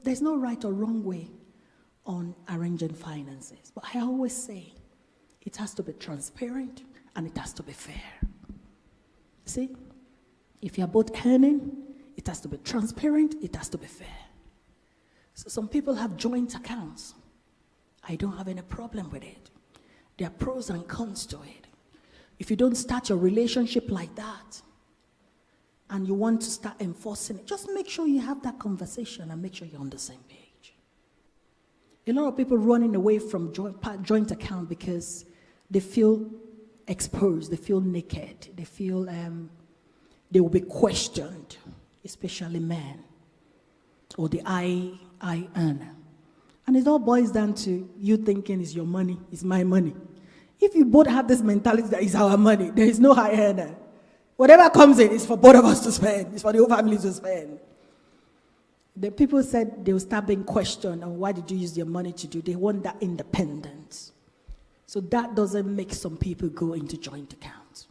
there's no right or wrong way on arranging finances. But I always say it has to be transparent and it has to be fair. See, if you're both earning, it has to be transparent, it has to be fair. So some people have joint accounts. I don't have any problem with it. There are pros and cons to it. If you don't start your relationship like that, and you want to start enforcing it, just make sure you have that conversation and make sure you're on the same page. A lot of people running away from joint account because they feel exposed, they feel naked, they feel they will be questioned, especially men, or the I earner. And it all boils down to you thinking it's your money, it's my money. If you both have this mentality that it's our money, there is no I earner. Whatever comes in is for both of us to spend. It's for the whole family to spend. The people said they will start being questioned on why did you use your money to do. They want that independence. So that doesn't make some people go into joint accounts.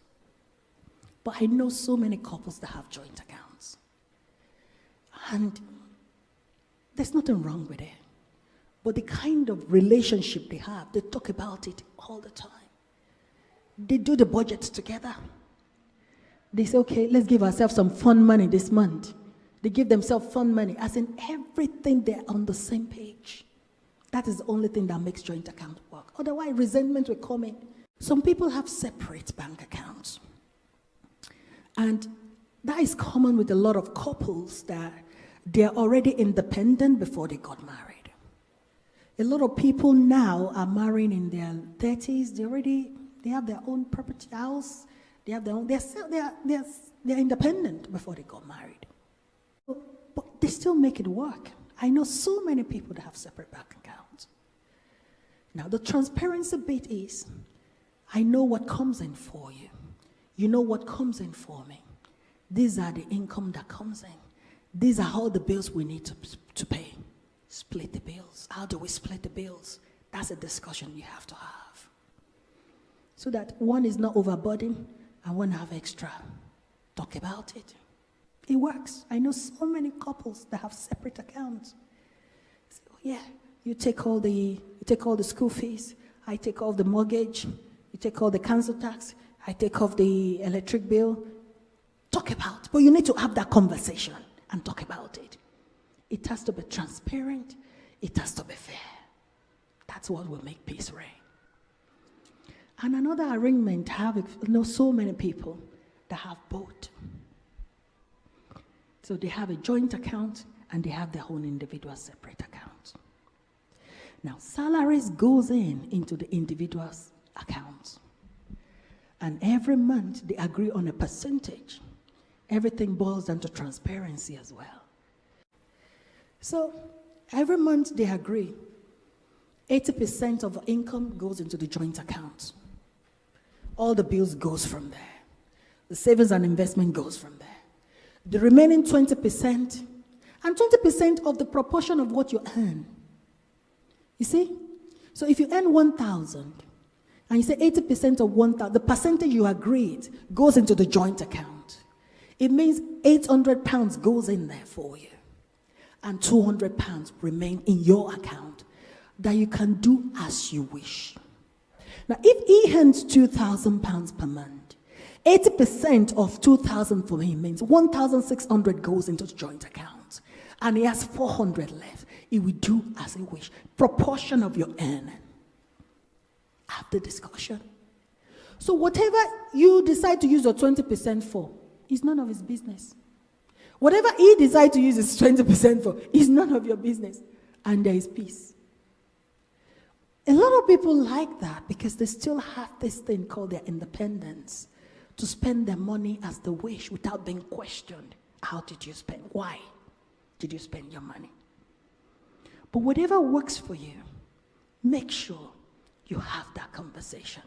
But I know so many couples that have joint accounts. And there's nothing wrong with it. But the kind of relationship they have, they talk about it all the time. They do the budgets together. They say, okay, let's give ourselves some fun money this month. They give themselves fun money, as in everything they're on the same page. That is the only thing that makes joint account work. Otherwise, resentment will come in. Some people have separate bank accounts. And that is common with a lot of couples that they're already independent before they got married. A lot of people now are marrying in their 30s. They have their own property house. They have their own, they're independent before they got married. But they still make it work. I know so many people that have separate bank accounts. Now, the transparency bit is, I know what comes in for you. You know what comes in for me. These are the income that comes in. These are all the bills we need to pay. Split the bills. How do we split the bills? That's a discussion you have to have. So that one is not overburdened and one have extra. Talk about it. It works. I know so many couples that have separate accounts. So, yeah, you take all the school fees. I take off the mortgage. You take all the council tax. I take off the electric bill. Talk about it. But you need to have that conversation and talk about it. It has to be transparent. It has to be fair. That's what will make peace reign. And another arrangement, I know so many people that have both. So they have a joint account and they have their own individual separate account. Now, salaries goes into the individual's account. And every month they agree on a percentage. Everything boils down to transparency as well. So every month they agree 80% of income goes into the joint account. All the bills goes from there. The savings and investment goes from there. The remaining 20%, and 20% of the proportion of what you earn. You see? So if you earn 1,000, and you say 80% of 1,000, the percentage you agreed goes into the joint account. It means 800 pounds goes in there for you. And 200 pounds remain in your account that you can do as you wish. Now, if he earns 2,000 pounds per month, 80% of 2,000 for him means 1,600 goes into the joint account. And he has 400 left. He will do as he wish. Proportion of your earning. Have the discussion. So whatever you decide to use your 20% for is none of his business. Whatever he decides to use his 20% for is none of your business. And there is peace. A lot of people like that because they still have this thing called their independence to spend their money as they wish without being questioned. How did you spend? Why did you spend your money? But whatever works for you, make sure you have that conversation.